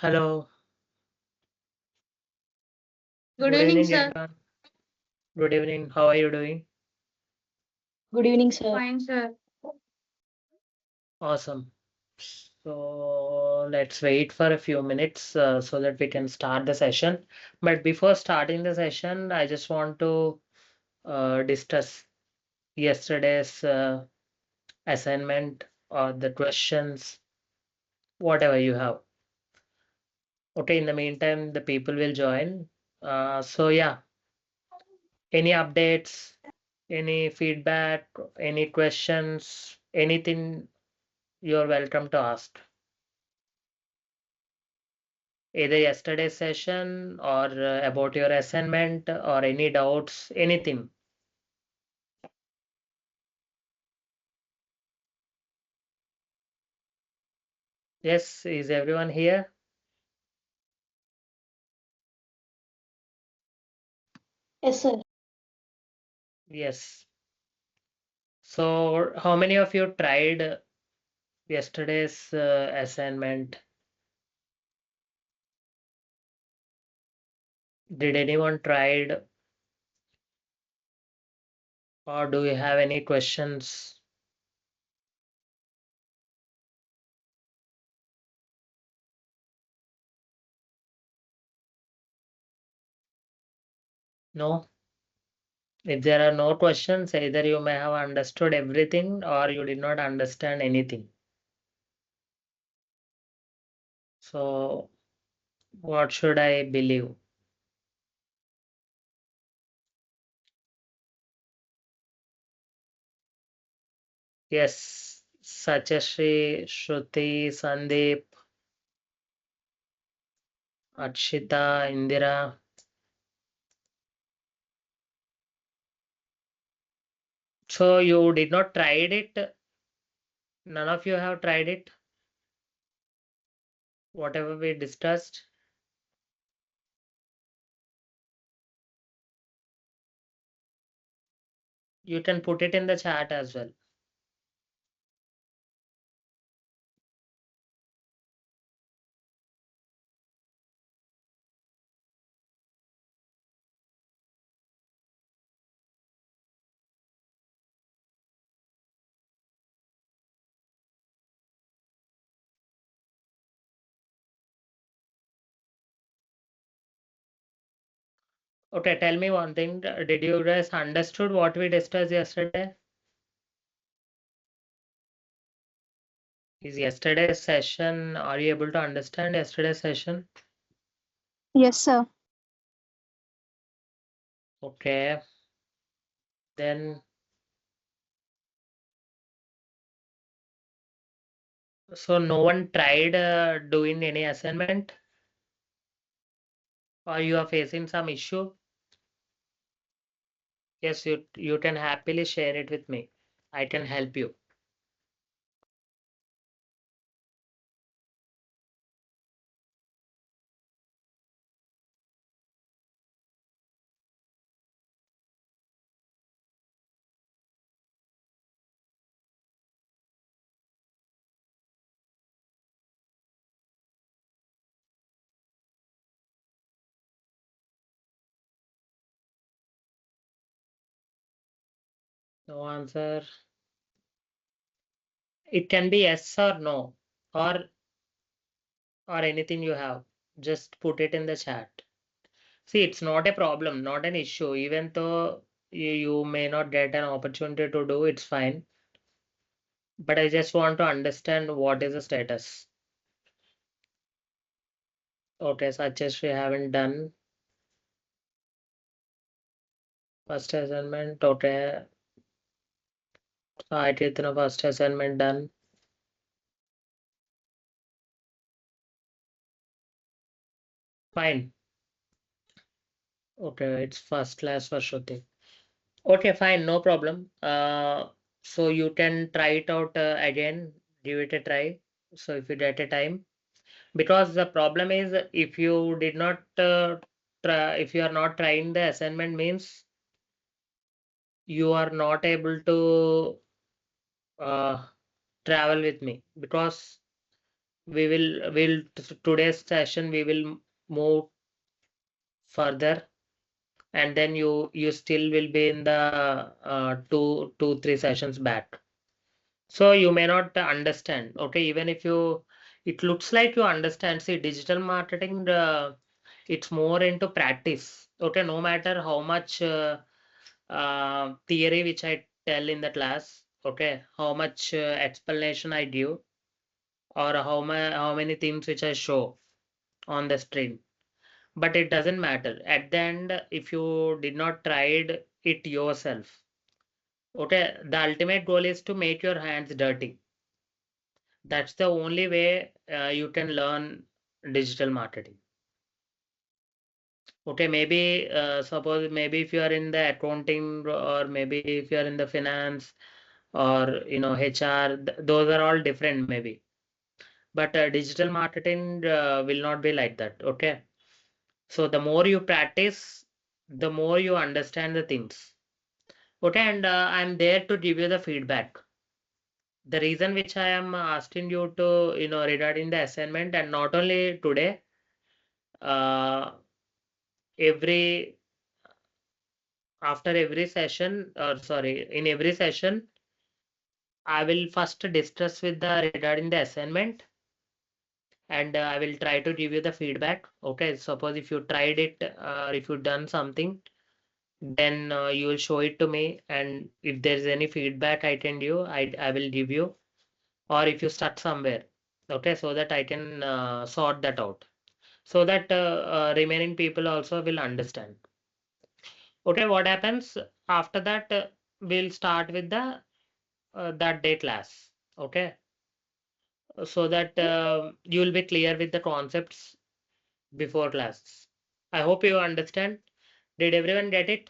Hello. Good Good evening, evening, sir. everyone. Good evening. How are you doing? Good evening, sir. Fine, sir. Awesome. So let's wait for a few minutes so that we can start the session. But before starting the session, I just want to discuss yesterday's assignment or the questions, whatever you have. Okay, in the meantime, the people will join. So yeah, any updates, any feedback, any questions, anything you're welcome to ask. Either yesterday's session or about your assignment or any doubts, anything. Yes, is everyone here? Yes, sir. Yes. So, how many of you tried yesterday's assignment? Did anyone tried, or do you have any questions? No? If there are no questions, either you may have understood everything or you did not understand anything. So, what should I believe? Yes, Satyashri, Shruti, Sandeep, Akshita, Indira. So you did not tried it? None of you have tried it? Whatever we discussed? You can put it in the chat as well. Okay, tell me one thing. Did you guys understood what we discussed yesterday? Is yesterday's session, are you able to understand yesterday's session? Yes, sir. Okay, then so no one tried doing any assignment, or you are facing some issue? Yes, you can happily share it with me. I can help you. No answer. It can be yes or no, or or anything you have. Just put it in the chat. See, it's not a problem, not an issue. Even though you may not get an opportunity to do, it's fine. But I just want to understand what is the status. Okay, such as we haven't done first assignment. Okay, so I did the first assignment done. Fine. Okay, it's first class for Shruti. Okay, fine, no problem. So you can try it out again, give it a try. So if you get a time, because the problem is if you did not try, if you are not trying the assignment means you are not able to uh, travel with me because Today's session we will move further, and then you still will be in the three sessions back. So you may not understand. Okay, even if you, it looks like you understand. See, digital marketing, it's more into practice. Okay, no matter how much theory which I tell in the class, okay, how much explanation I give, or how many themes which I show on the screen, but it doesn't matter. At the end, if you did not tried it yourself, okay, the ultimate goal is to make your hands dirty. That's the only way you can learn digital marketing. Okay, maybe suppose maybe if you are in the accounting, or maybe if you are in the finance, or HR, those are all different maybe. But digital marketing will not be like that. Okay, so the more you practice, the more you understand the things. Okay, and I'm there to give you the feedback. The reason which I am asking you to, regarding the assignment, and not only today, uh, every after every session, or sorry, in every session, I will first discuss with the regarding the assignment, and I will try to give you the feedback. Okay, suppose if you tried it, or if you done something, then you will show it to me, and if there is any feedback I can give, I will give you, or if you start somewhere, okay, so that I can sort that out, so that remaining people also will understand. Okay, what happens after that? We'll start with the that day class. Okay, so that you will be clear with the concepts before class. I hope you understand. Did everyone get it?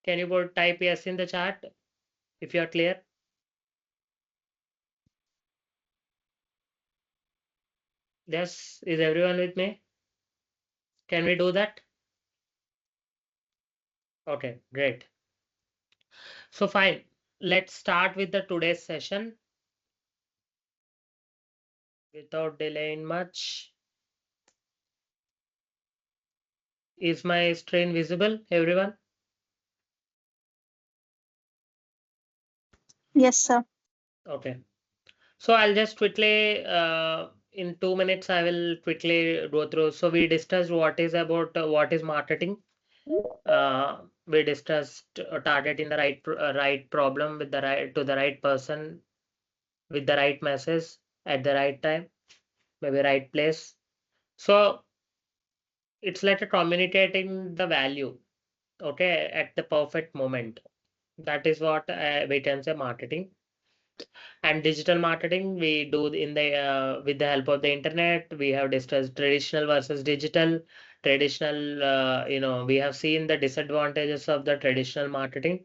Can you both type yes in the chat if you are clear? Yes, is everyone with me? Can we do that? Okay, great. So fine. Let's start with the today's session without delaying much. Is my screen visible, everyone? Yes, sir. Okay. So I'll just quickly, in 2 minutes, I will quickly go through. So we discussed what is marketing. We discussed targeting the right problem with the right to the right person, with the right message at the right time, maybe right place. So it's like a communicating the value, okay, at the perfect moment. That is what we can say marketing. And digital marketing we do in the with the help of the internet. We have discussed traditional versus digital. Traditional, we have seen the disadvantages of the traditional marketing.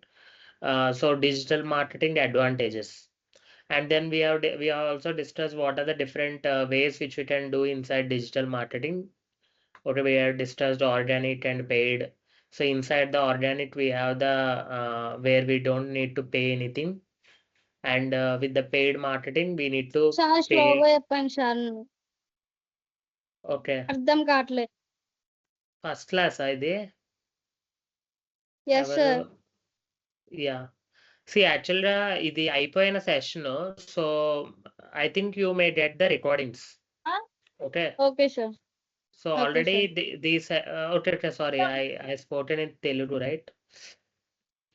So digital marketing advantages. And then we have also discussed what are the different ways which we can do inside digital marketing. Okay, we have discussed organic and paid. So inside the organic, we have the where we don't need to pay anything, and with the paid marketing, we need to చాలా స్లోగా pay. చెప్పండి sir Okay, అర్థం కావట్లేదు. first class ఇది yes ఎవరు? Sir. Yeah, C యాక్చువల్గా ఇది అయిపోయిన session. So I think you may get the recordings. Okay, okay sir. So Okay, already sir. These okay, okay, sorry, I spoken in Telugu, right?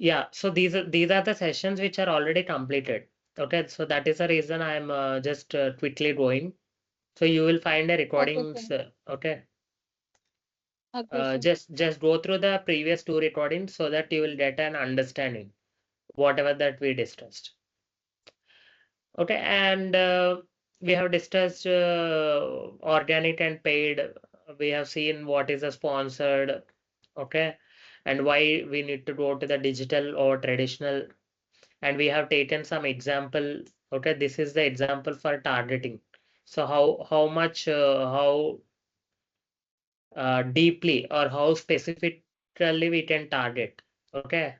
Yeah, so these are the sessions which are already completed. Okay, so that is the reason I'm just quickly going. So you will find the Okay, recordings. sir. Okay, Okay, sir. just go through the previous two recordings so that you will get an understanding whatever that we discussed. Okay, and we have discussed organic and paid. We have seen what is a sponsored. Okay, and why we need to go to the digital or traditional. And we have taken some example. Okay, this is the example for targeting. So how much how deeply or how specifically we can target. Okay,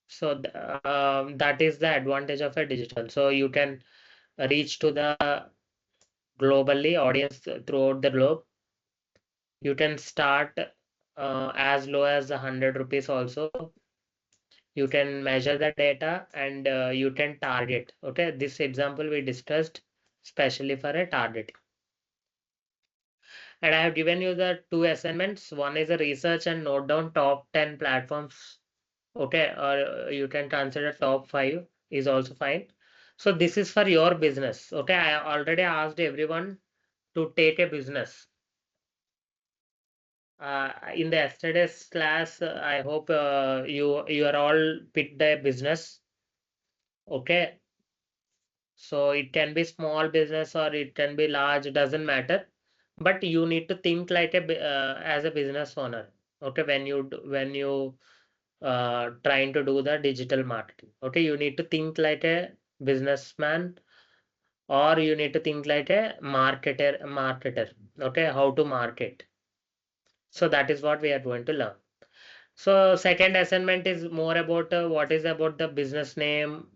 so that is the advantage of a digital. So you can reach to the globally, audience throughout the globe. You can start as low as 100 rupees also. You can measure the data and you can target. Okay, this example we discussed especially for a target. And I have given you the two assignments. One is a research and note down top 10 platforms. Okay, or you can consider top 5 is also fine. So this is for your business. Okay, I already asked everyone to take a business. In the yesterday's class, I hope you are all picked a business. Okay, so it can be small business or it can be large, doesn't matter. But you need to think like as a business owner. Okay, when you trying to do the digital marketing. Okay, you need to think like a businessman or you need to think like a marketer. Okay, how to market. So that is what we are going to learn. So second assignment is more about what is about the business name,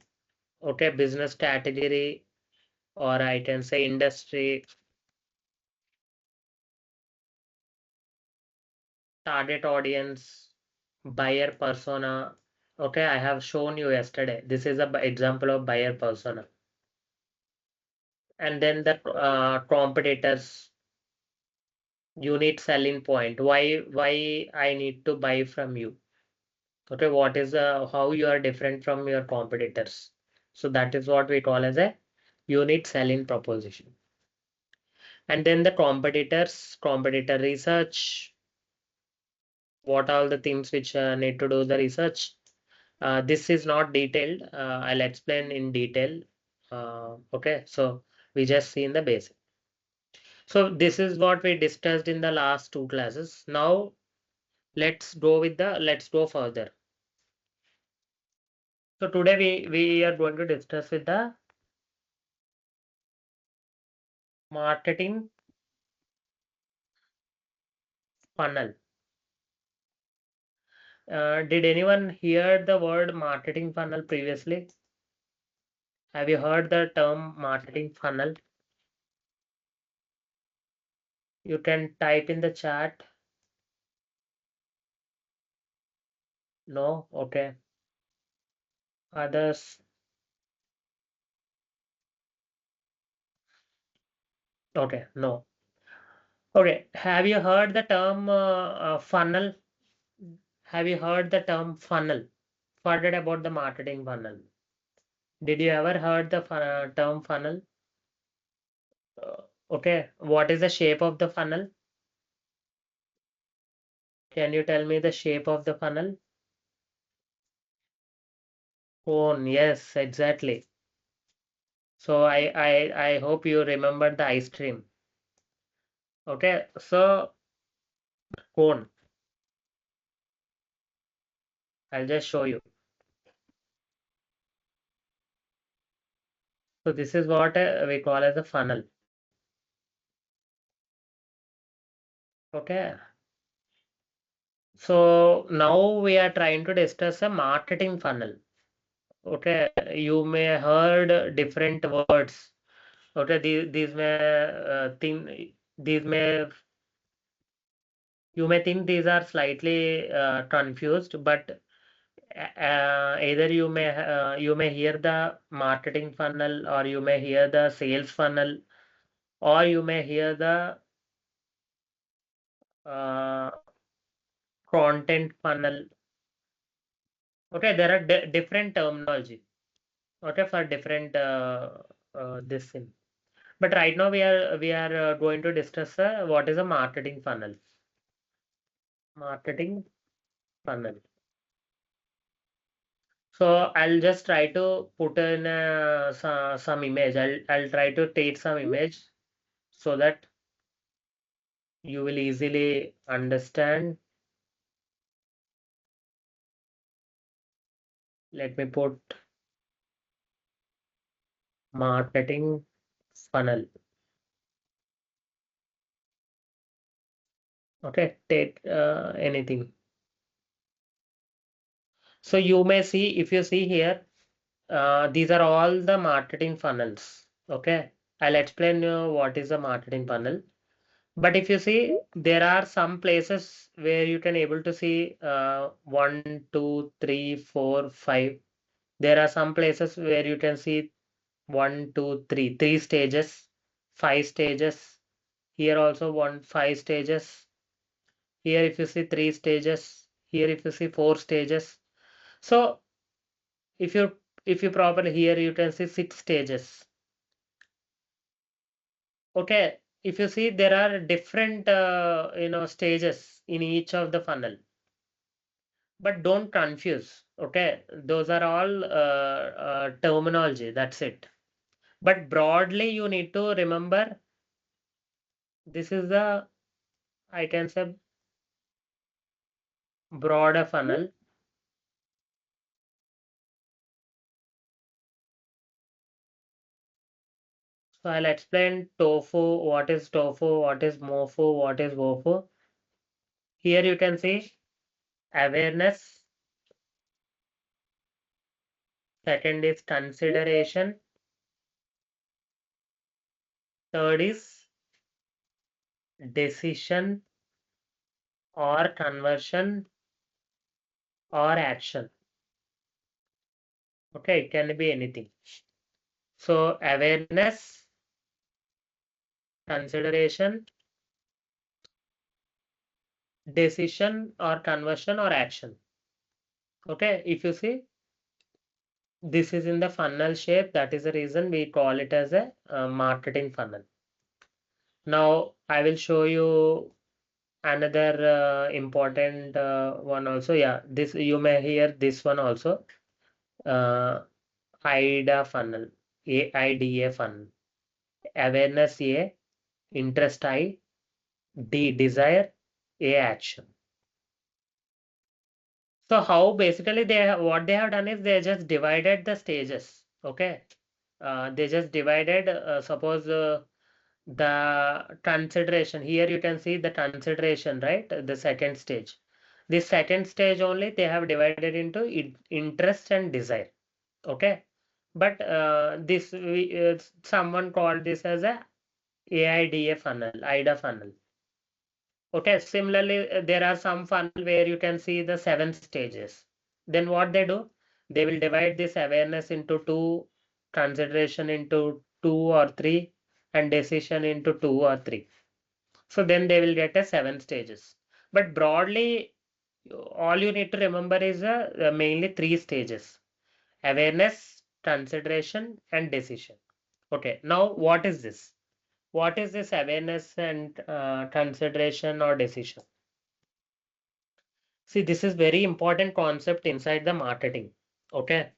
okay, business category, or I can say industry, target audience, buyer persona. Okay, I have shown you yesterday. This is a example of buyer persona. And then the competitors, unique selling point. Why I need to buy from you? Okay, what is how you are different from your competitors? So that is what we call as a unique selling proposition. And then the competitors, competitor research, what are the things which need to do the research. This is not detailed. I'll explain in detail. Okay, so we just see in the basic. So this is what we discussed in the last two classes. Now let's go further. So today we are going to discuss with the marketing funnel. Did anyone hear the word marketing funnel previously? Have you heard the term marketing funnel? You can type in the chat. No? Okay. Others? Okay, no. Okay. Have you heard the term funnel? Have you heard the term funnel? Forget about the marketing funnel. Did you ever heard the term funnel? Okay. What is the shape of the funnel? Can you tell me the shape of the funnel? Cone. Yes, exactly. So I hope you remember the ice cream. Okay. So cone. I'll just show you. So this is what we call as a funnel. Okay. So now we are trying to discuss a marketing funnel. Okay. You may heard different words. Okay. These may these may you may think these are slightly confused, but either you may hear the marketing funnel or you may hear the sales funnel or you may hear the uh, content funnel. Okay, there are different terminology. Okay, for different this thing. But right now we are going to discuss what is a marketing funnel. Marketing funnel. So I'll just try to put in some image. I'll try to take some image so that you will easily understand. Let me put marketing funnel. Okay, take anything. So you may see, if you see here, these are all the marketing funnels. Okay. I'll explain you what is a marketing funnel. But if you see, there are some places where you can able to see 1, 2, 3, 4, 5. There are some places where you can see 1, 2, 3, 3 stages, 5 stages. Here also 5 stages. Here if you see 3 stages. Here if you see 4 stages. So if you properly here you can see 6 stages. Okay, if you see there are different stages in each of the funnel, but don't confuse. Okay, those are all terminology. That's it. But broadly, you need to remember this is the, I can say, broader funnel. So I'll explain tofu, what is tofu, what is mofu, what is wofu. Here you can see awareness. Second is consideration. Third is decision or conversion or action. Okay, it can be anything. So awareness, consideration, decision or conversion or action. Okay, if you see this is in the funnel shape, that is the reason we call it as a marketing funnel. Now I will show you another important one also. Yeah, this you may hear this one also. AIDA funnel, AIDA funnel. Awareness A, interest I, D desire, A action. So how basically what they have done is they just divided the stages. Okay, they just divided. Suppose the consideration here you can see the consideration, right? The second stage. This second stage only they have divided into interest and desire. Okay, but someone called this as a AIDA funnel, AIDA funnel. Okay, similarly, there are some funnel where you can see the 7 stages. Then what they do? They will divide this awareness into two, consideration into two or three, and decision into two or three. So then they will get a 7 stages. But broadly, all you need to remember is mainly 3 stages: awareness, consideration, and decision. Okay, now what is this? What is this awareness and consideration or decision? See, this is very important concept inside the marketing. Okay,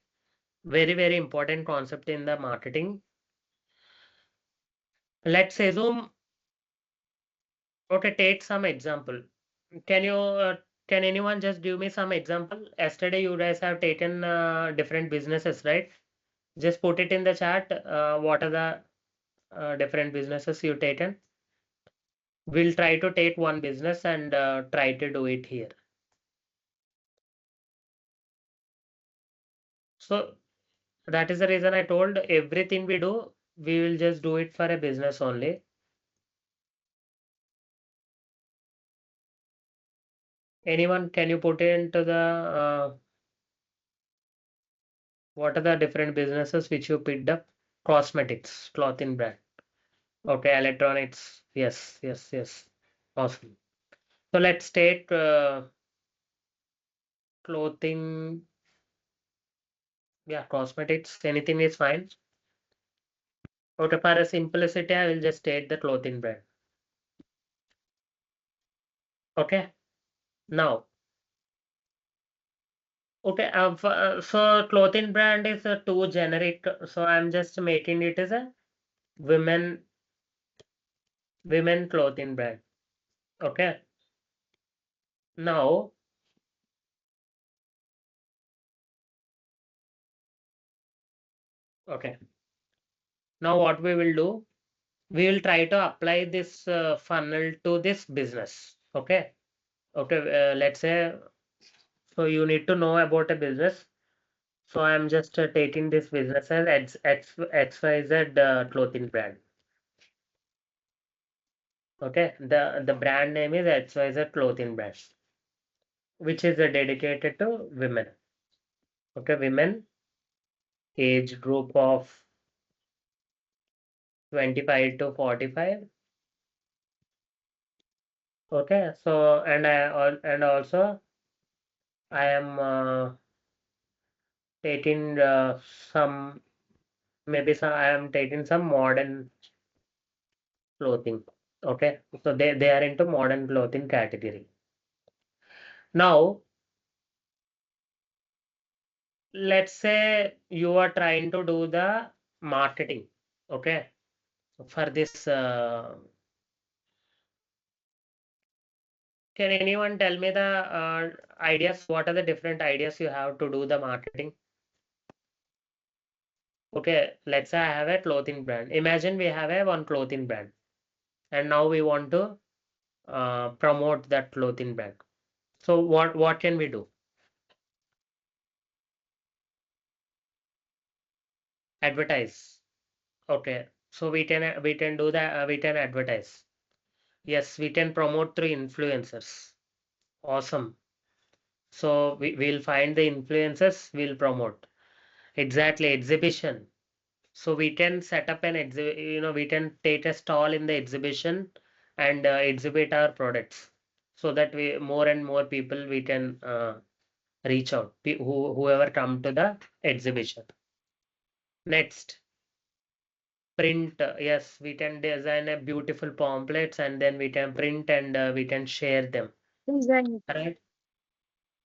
very, very important concept in the marketing. Let's assume, okay, take some example. Can you, can anyone just give me some example? Yesterday, you guys have taken different businesses, right? Just put it in the chat. What are the different businesses you've taken? We'll try to take one business and try to do it here. So that is the reason I told everything we do, we will just do it for a business only. Anyone, can you put into the what are the different businesses which you picked up? Cosmetics, clothing brand. Okay, electronics. Yes, yes, yes. Awesome. So let's take clothing. Yeah, cosmetics. Anything is fine. Okay, for a simplicity, I will just state the clothing brand. Okay. Now, okay. So clothing brand is too generic. So I'm just making it as a women clothing brand. Okay. Now, okay. Now what we will do? We will try to apply this funnel to this business. Okay. Okay. Let's say, so you need to know about a business. So I'm just taking this business as XYZ clothing brand. Okay, the brand name is XYZ clothing brand, which is dedicated to women. Okay, women age group of 25 to 45. Okay, so and also I am taking some maybe some I am taking some modern clothing. Okay, so they are into modern clothing category. Now, let's say you are trying to do the marketing. Okay, for this. Can anyone tell me the ideas? What are the different ideas you have to do the marketing? Okay, let's say I have a clothing brand. Imagine we have a one clothing brand, and now we want to promote that clothing brand. So what can we do? Advertise. Okay, so we can do that. We can advertise. Yes, we can promote through influencers. Awesome. So we'll find the influencers. We'll promote. Exactly, exhibition. So we can set up an we can take a stall in the exhibition and exhibit our products so that we more and more people we can reach out, whoever come to the exhibition. Next, print. Yes, we can design a beautiful pamphlets and then we can print and we can share them. Design. Right?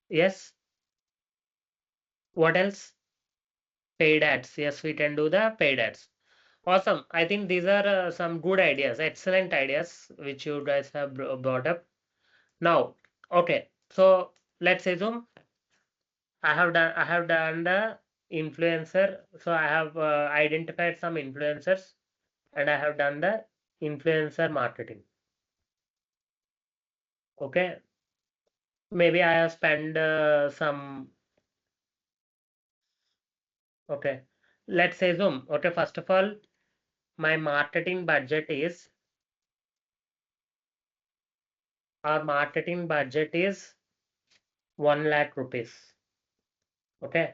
Yes. What else? Paid ads. Yes, we can do the paid ads. Awesome. I think these are some good ideas, excellent ideas, which you guys have brought up. Now, okay. So let's assume I have done the influencer. So I have identified some influencers and I have done the influencer marketing. Okay. Maybe I have spent some. Okay. Let's assume. Okay. First of all, my marketing budget is our marketing budget is 1 lakh rupees. Okay.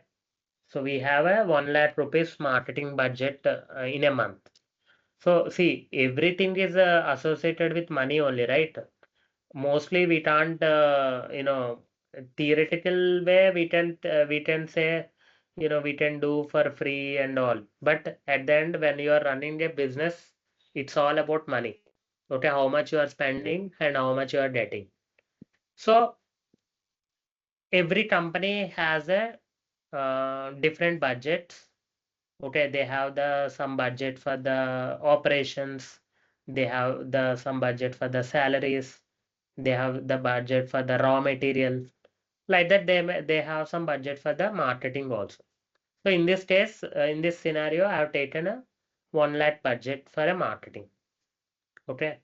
So we have a 1 lakh rupees marketing budget in a month. So see, everything is associated with money only, right? Mostly we can't, theoretical way we can say, we can do for free and all. But at the end, when you are running a business, it's all about money. Okay, how much you are spending and how much you are getting. So every company has a different budgets. Okay, they have the some budget for the operations, they have the some budget for the salaries, they have the budget for the raw material. Like that, they have some budget for the marketing also. So in this case, in this scenario, I have taken a 1 lakh budget for a marketing. Okay.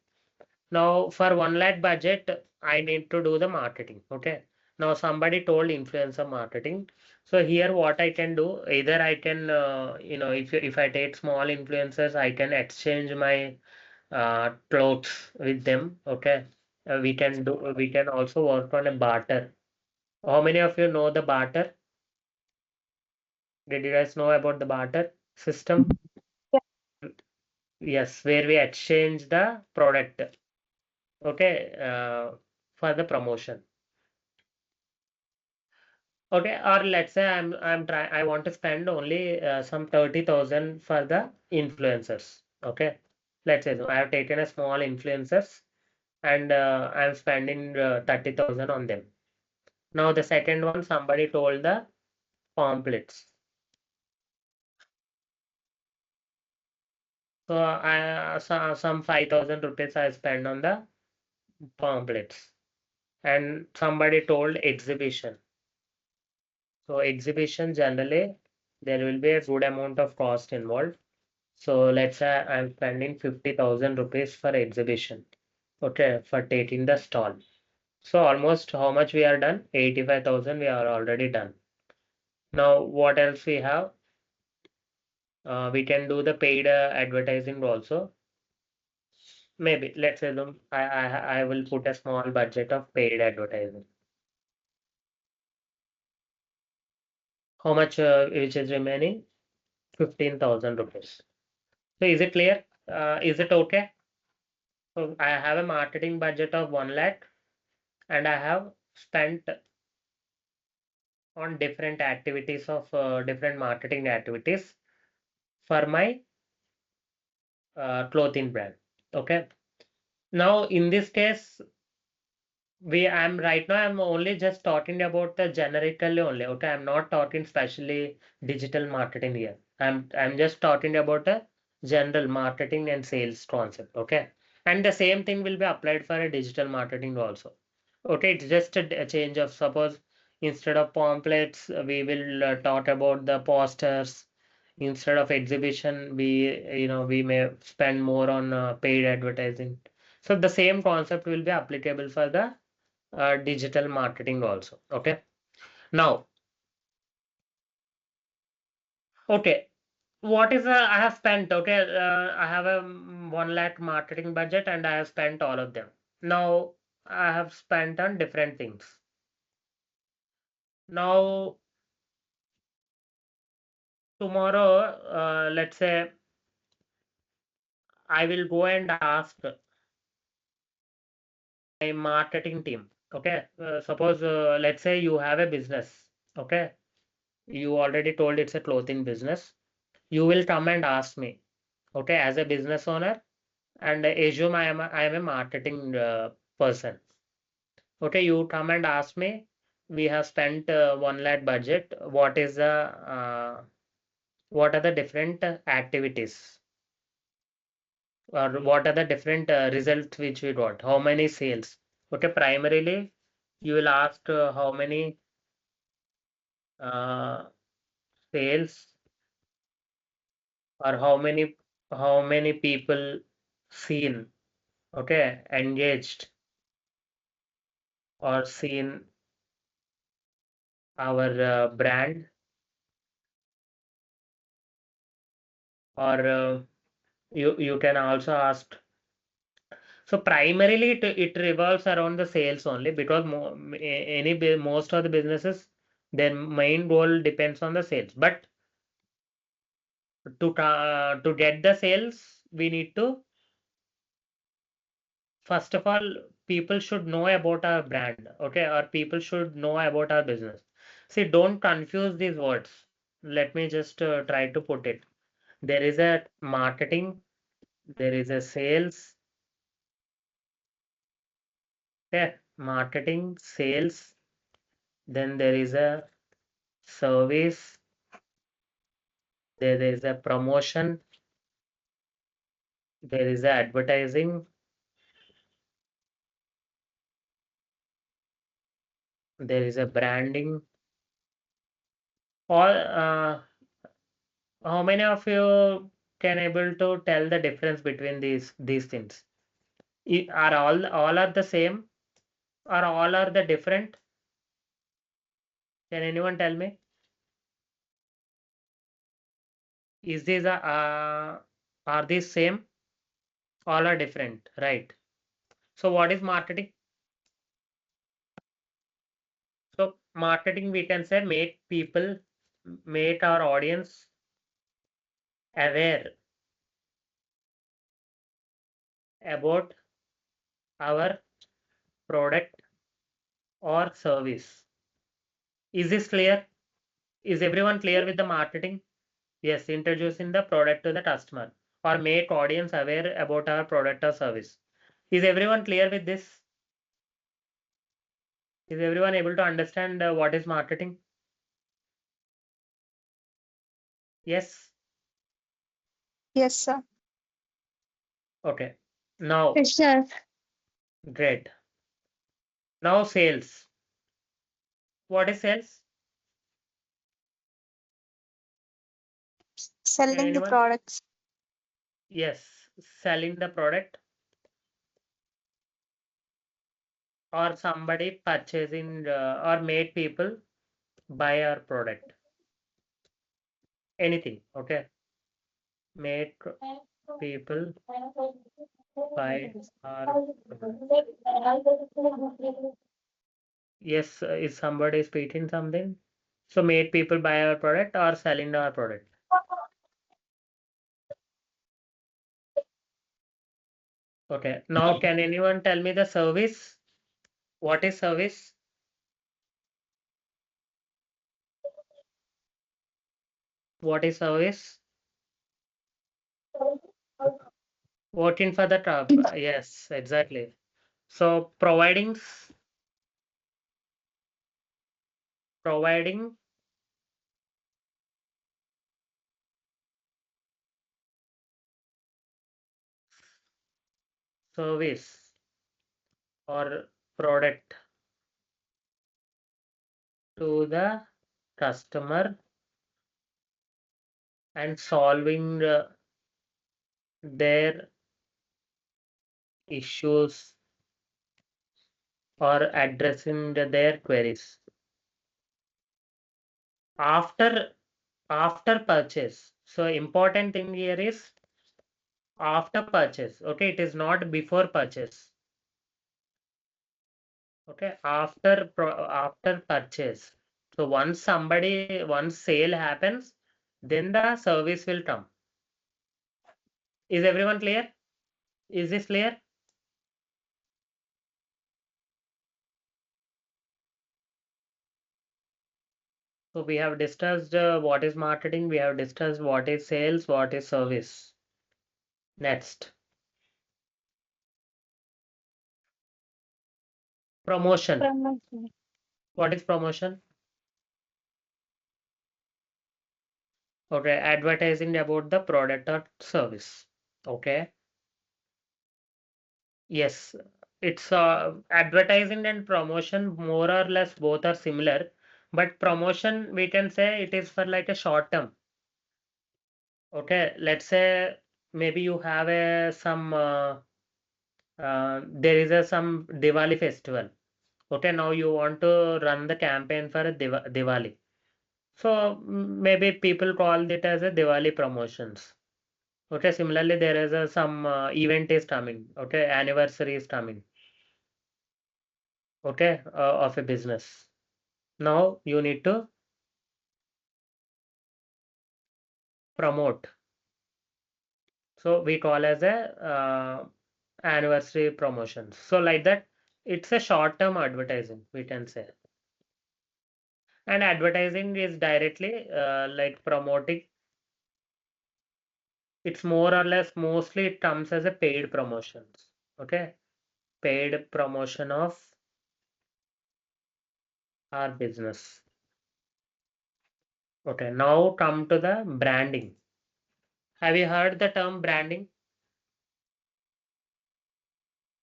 Now for 1 lakh budget, I need to do the marketing. Okay. Now somebody told influencer marketing. So here what I can do, either I can, if I take small influencers, I can exchange my clothes with them. Okay. We can also work on a barter. How many of you know the barter? Did you guys know about the barter system? Yes, where we exchange the product. Okay. For the promotion. Okay, or let's say I want to spend only some 30,000 for the influencers. Okay, let's say so I have taken a small influencers and I'm spending 30,000 on them. Now the second one, somebody told the pamphlets. So some 5,000 rupees I spend on the pamphlets, and somebody told exhibition. So exhibition generally there will be a good amount of cost involved. So let's say I'm spending 50,000 rupees for exhibition. Okay, for taking the stall. So almost how much we are done? 85,000 we are already done. Now what else we have? We can do the paid advertising also. maybe let's assume I will put a small budget of paid advertising. How much which is remaining? 15,000 rupees. So is it clear? Is it okay? So I have a marketing budget of 1 lakh and I have spent on different activities of different marketing activities for my clothing brand. Okay. Now in this case, I'm right now I'm only just talking about the generically only. Okay, I'm not talking specially digital marketing here. I'm just talking about a general marketing and sales concept. Okay, and the same thing will be applied for a digital marketing also. Okay, it's just a change of, suppose instead of pamphlets we will talk about the posters. Instead of exhibition we may spend more on paid advertising. So the same concept will be applicable for the digital marketing also. Okay. Now, okay, what is I have spent? Okay, I have a 1 lakh marketing budget and I have spent all of them. Now, I have spent on different things. Now, tomorrow, let's say I will go and ask my marketing team. Okay, suppose let's say you have a business. Okay, you already told it's a clothing business. You will come and ask me. Okay, as a business owner, and assume I am a marketing person. Okay, you come and ask me, we have spent 1 lakh budget. What are the different activities, or what are the different results which we got? How many sales? Okay, primarily you will ask how many uh, sales, or how many people seen, okay, engaged or seen our brand, or you can also ask. So primarily it revolves around the sales only, because most of the businesses, their main goal depends on the sales. But to get the sales, we need to, first of all, people should know about our brand, okay, or people should know about our business. See, don't confuse these words. Let me just try to put it. There is a marketing, there is a sales. Okay, marketing, sales, then there is a service, there is a promotion, there is a advertising, there is a branding. All how many of you can able to tell the difference between these things? Are all are the same, or all are the different? Can anyone tell me? Is these are these same? All are different, right? So what is marketing? So marketing, we can say, make our audience aware about our product or service. Is this clear? Is everyone clear with the marketing? Yes, introducing the product to the customer, or make audience aware about our product or service. Is everyone clear with this? Is everyone able to understand what is marketing? Yes. Yes, sir. Okay. Now, Yes, sir. great. Now sales. What is sales? Selling the Anyone? products. Yes, selling the product, or somebody purchasing or made people buy our product. Anything, okay? Make people Buy our yes, is somebody speaking something? So made people buy our product or selling our product? Okay. Now can anyone tell me the service? What is service? What is service? Working for the top. Yes, exactly. So providing service or product to the customer and solving their issues or addressing their queries after after purchase. So important thing here is after purchase. Okay, it is not before purchase. Okay, after purchase. So once sale happens, then the service will come. Is everyone clear? Is this clear? So we have discussed what is marketing, we have discussed what is sales, what is service. Next, promotion. Promotion. What is promotion? Okay, advertising about the product or service. Okay, yes, it's advertising and promotion more or less both are similar, but promotion we can say it is for like a short term. Okay, let's say maybe you have a some there is a some Diwali festival. Okay, now you want to run the campaign for a Diwali. So maybe people call it as a Diwali promotions. Okay, similarly there is a some event is coming. Okay, anniversary is coming. Okay, of a business. Now you need to promote. So we call as a anniversary promotions. So like that, it's a short-term advertising, we can say. And advertising is directly like promoting. It's more or less mostly it comes as a paid promotions. Okay, paid promotion of our business. Okay, now come to the branding. Have you heard the term branding?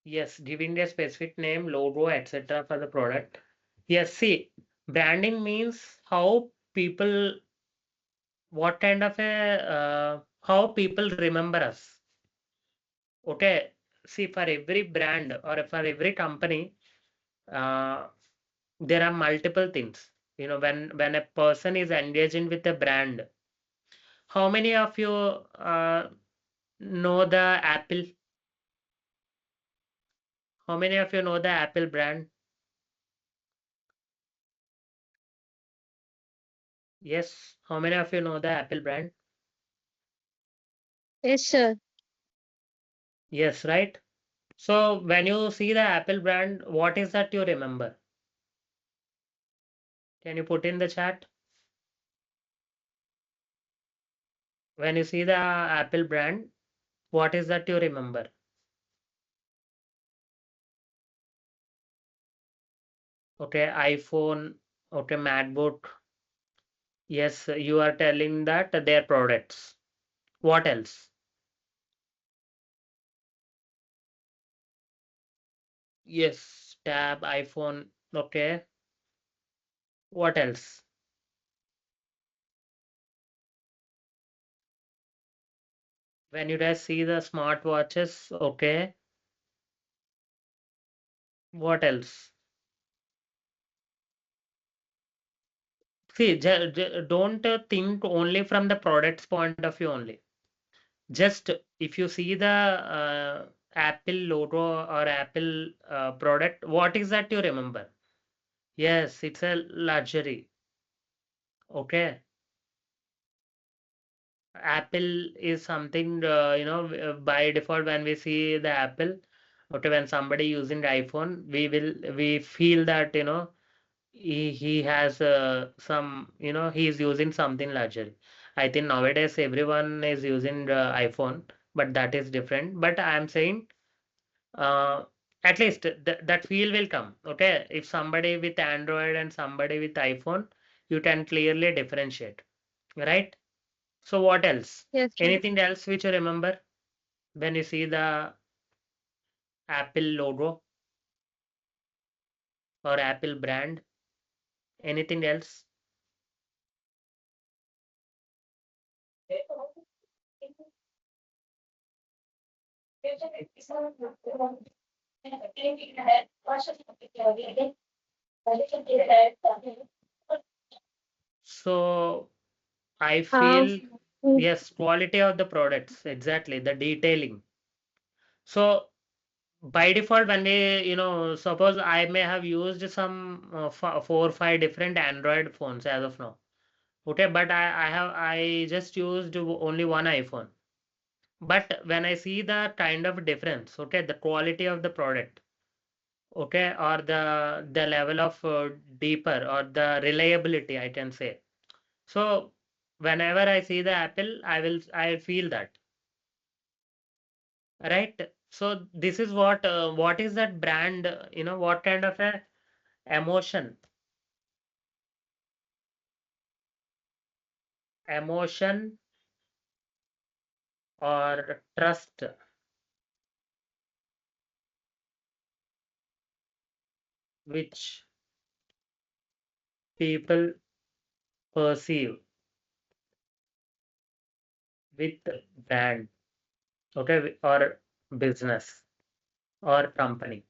Yes, giving a specific name, logo, etc. for the product. Yes, see, branding means how people, what kind of a, how people remember us. Okay, see, for every brand or for every company, uh, there are multiple things. You know, when a person is engaging with a brand, how many of you know the Apple? How many of you know the Apple brand? Yes, how many of you know the Apple brand? Yes, sir. Yes, right? So when you see the Apple brand, what is that you remember? Can you put in the chat? When you see the Apple brand, what is that you remember? Okay, iPhone, okay, MacBook. Yes, you are telling that their products. What else? Yes, tab, iPhone. Okay. What else? When you guys see the smartwatches, okay. What else? See, don't think only from the product's point of view only. Just if you see the Apple logo or Apple product, what is that you remember? Yes, it's a luxury. Okay. Apple is something, by default, when we see the Apple, okay, when somebody using the iPhone, we feel that, he has some, he's using something luxury. I think nowadays everyone is using the iPhone, but that is different. But I am saying, uh, at least that feel will come. Okay, if somebody with Android and somebody with iPhone, you can clearly differentiate, right? So what else? Yes, sir. Anything else which you remember when you see the Apple logo or Apple brand? Anything else? So I Uh, feel, mm, yes, quality of the products, exactly, the detailing. So by default, when we, suppose I may have used some 4 or 5 different Android phones as of now. Okay, but I just used only one iPhone. But when I see the kind of difference, okay, the quality of the product, okay, or the level of deeper or the reliability, I can say. So whenever I see the Apple, I feel that, right? So this is what is that brand, what kind of a emotion or trust which people perceive with brand, okay, or business or company.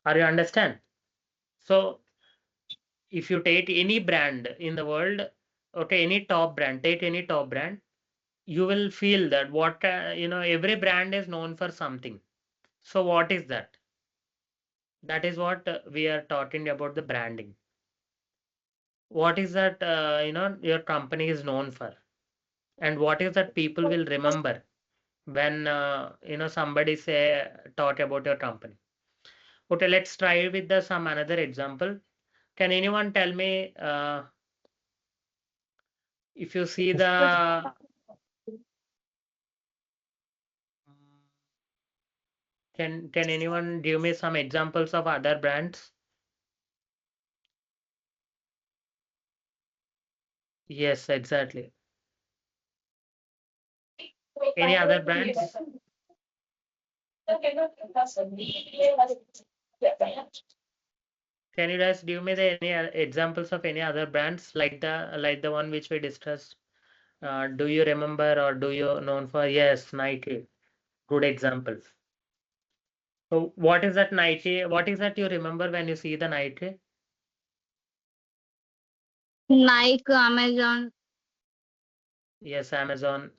Are you understand? So if you take any brand in the world, okay, any top brand, take any top brand, you will feel that every brand is known for something. So what is that? That is what we are talking about, the branding. What is that, your company is known for, and what is that people will remember when somebody say talk about your company. Okay, let's try with the some another example. Can anyone tell me, if you see the, can anyone give me some examples of other brands? Yes, exactly. Any other brands? Can you guys give me the any examples of any other brands like the one which we discussed? Do you remember or do you known for? Yes, Nike. Good example. So what is that Nike? What is that you remember when you see the Nike? Nike, Amazon. Yes, Amazon.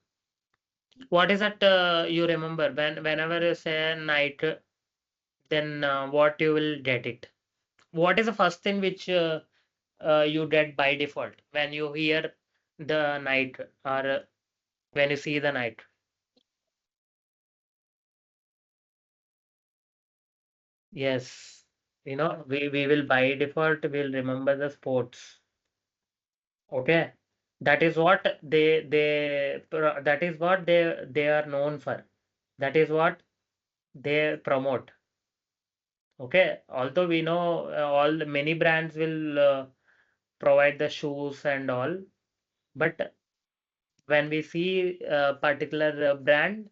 What is that you remember whenever you say Nike, then what you will get it? What is the first thing which you get by default when you hear the Nike or when you see the Nike? Yes, we will by default will remember the sports. Okay, that is what that is what they are known for. That is what they promote. Okay, although we know many brands will provide the shoes and all, but when we see a particular brand,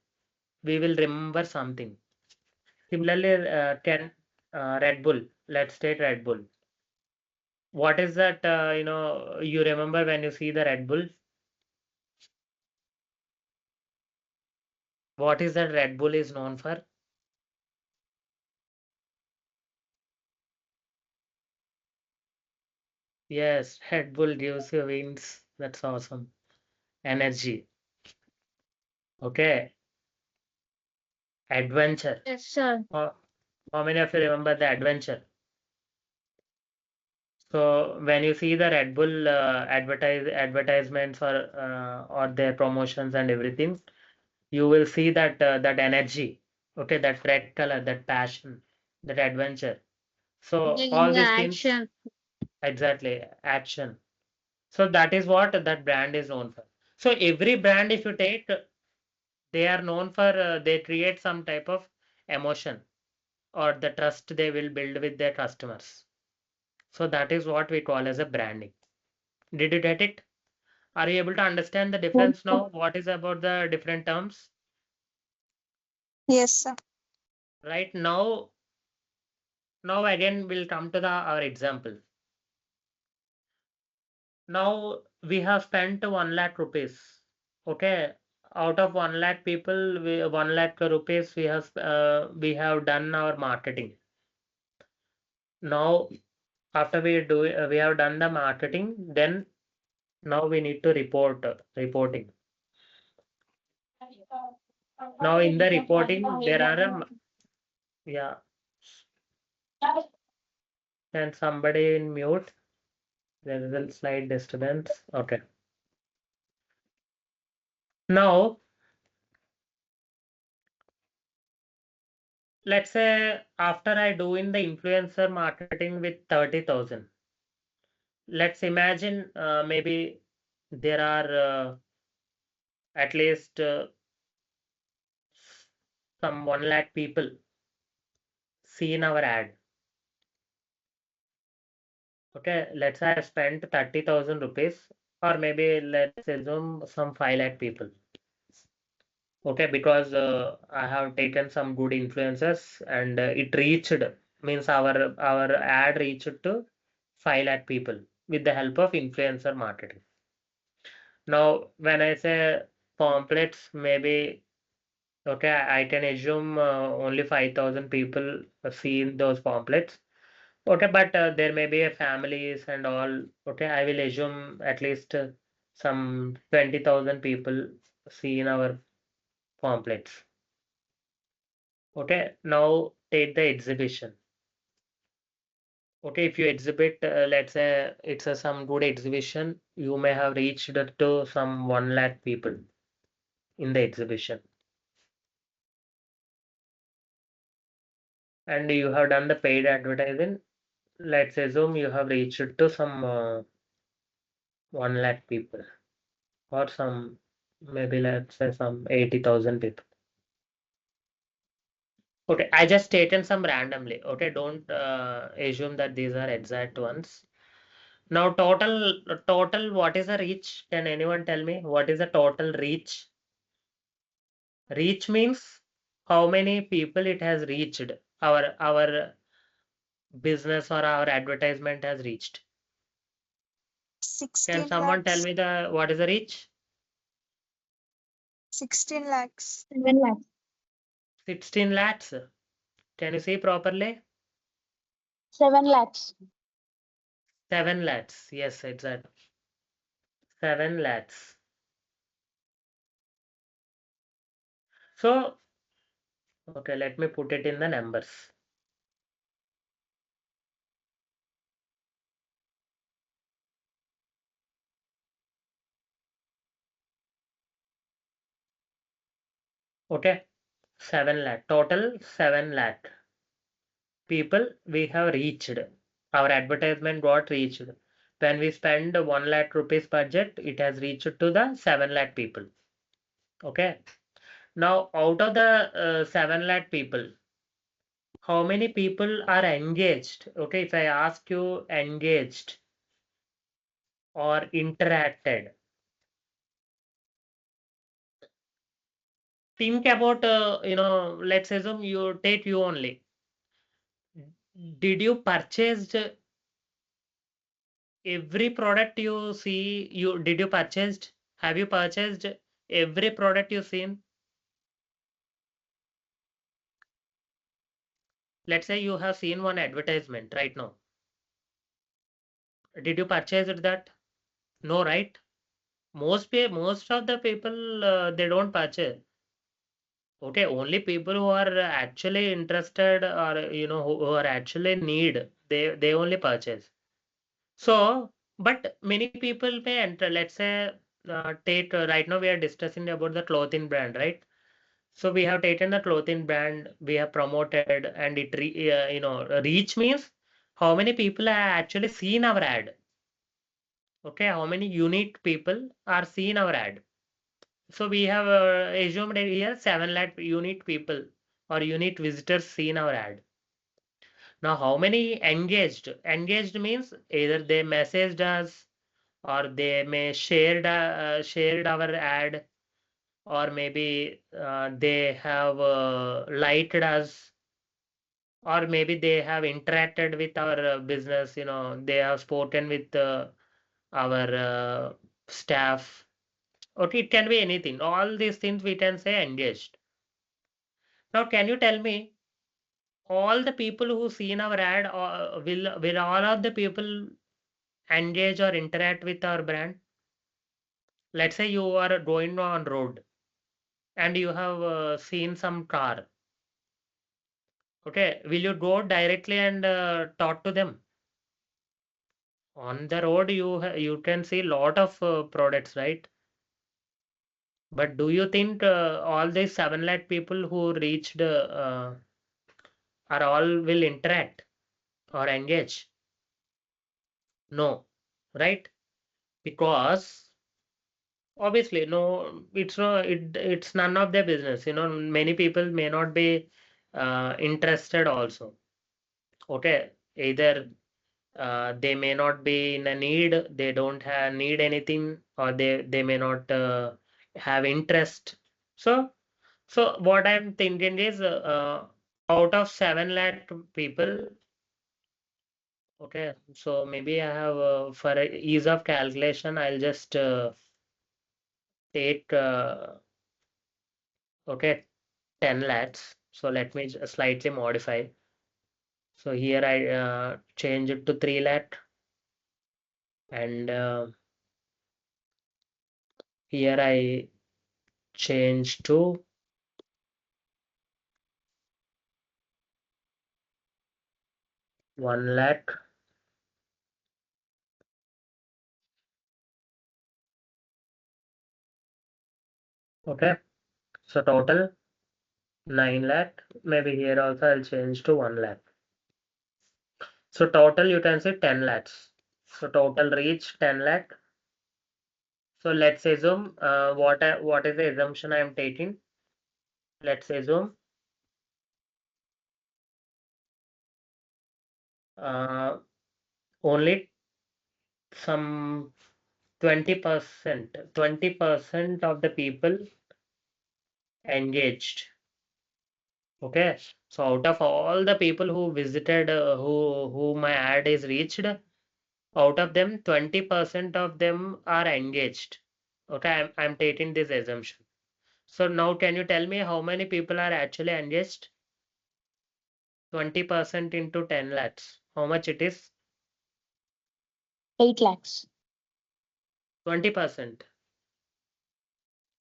we will remember something. Similarly, can Red Bull. Let's take Red Bull. What is that? You remember when you see the Red Bull? What is that Red Bull is known for? Yes, Red Bull gives you wings. That's awesome. Energy. Okay. Adventure. Yes, sir. How many of you remember the adventure? So when you see the Red Bull advertisements or their promotions and everything, you will see that that energy, okay, that red color, that passion, that adventure. So Taking all the these things, action. exactly, action. So that is what that brand is known for. So every brand, if you take, they are known for they create some type of emotion or the trust they will build with their customers. So that is what we call as a branding. Did you get it? Are you able to understand the Yes, difference sir. now? What is about the different terms? Yes, sir. Right now, now again we'll come to the our example. Now we have spent 1 lakh rupees. Okay, out of 1 lakh people, 1 lakh rupees we have done our marketing. Now after we have done the marketing, then now we need to reporting. Now in the reporting there are yeah. Can somebody in mute? There is a slight disturbance. Okay. Now, let's say after I do in the influencer marketing with 30,000, let's imagine maybe there are at least some 1 lakh people seen our ad. Okay, let's say I spent 30,000 rupees, or maybe let's assume some 5 lakh people. Okay, because I have taken some good influences and it reached, means our ad reached to 5 lakh people with the help of influencer marketing. Now, when I say pamphlets, maybe okay, I can assume only 5,000 people seen those pamphlets. Okay, but there may be a families and all. Okay, I will assume at least some 20,000 people seen our pamphlets. Okay, now take the exhibition. Okay, if you exhibit, let's say it's a some good exhibition, you may have reached to some 1 lakh people in the exhibition. And you have done the paid advertising. Let's assume you have reached to some 1 lakh people or some maybe let's say some 80,000 people. Okay, I just stated some randomly. Okay, don't assume that these are exact ones. Now total what is the reach? Can anyone tell me what is the total reach? Reach means how many people it has reached. Our business or our advertisement has reached. Can 16 someone tell lakhs. me the what is the reach? 16 lakhs. 7 lakhs. 16 lakhs. Can you see properly? 7 lakhs. 7 lakhs. Yes, exactly. 7 lakhs. So, okay, let me put it in the numbers. Okay, 7 lakh. Total 7 lakh people we have reached. Our advertisement got reached. When we spend 1 lakh rupees budget, it has reached to the 7 lakh people. Okay. Now, out of the 7 lakh people, how many people are engaged? Okay, if I ask you engaged or interacted, think about, let's assume you take you only. Did you purchased every product you see? Did you purchased? Have you purchased every product you seen? Let's say you have seen one advertisement right now. Did you purchase it that? No, right? Most of the people they don't purchase. Okay, only people who are actually interested or who are actually need, they only purchase. So, but many people may enter. Let's say, take right now we are discussing about the clothing brand, right? So we have taken the clothing brand, we have promoted, and reach means how many people have actually seen our ad. Okay, how many unique people are seen our ad. So we have assumed here 7 lakh unique people or unique visitors seen our ad. Now, how many engaged? Engaged means either they messaged us or they may shared our ad, or maybe they have liked us, or maybe they have interacted with our business. They have spoken with our staff. Okay, it can be anything. All these things we can say engaged. Now, can you tell me all the people who seen our ad, will all of the people engage or interact with our brand? Let's say you are going on road and you have seen some car. Okay, will you go directly and talk to them? On the road, you can see lot of products, right? But do you think all these 7 lakh people who reached are all will interact or engage? No, right? Because obviously, no, it's none of their business. Many people may not be interested also. Okay, either they may not be in a need, they don't have need anything, or they may not have interest. So what I'm thinking is, out of 7 lakh people, okay, so maybe I have for ease of calculation, I'll just take okay 10 lakhs. So let me slightly modify. So here I change it to 3 lakh, and here I change to 1 lakh. Okay, so total 9 lakh. Maybe here also I'll change to 1 lakh. So total you can say 10 lakhs. So total reach 10 lakh. So let's assume what is the assumption I am taking? Let's assume uh, only some 20% of the people engaged. Okay, so out of all the people who visited, who my ad is reached, out of them 20% of them are engaged. Okay, I'm taking this assumption. So now can you tell me how many people are actually engaged? 20% into 10 lakhs. How much it is? 8 lakhs. 20%,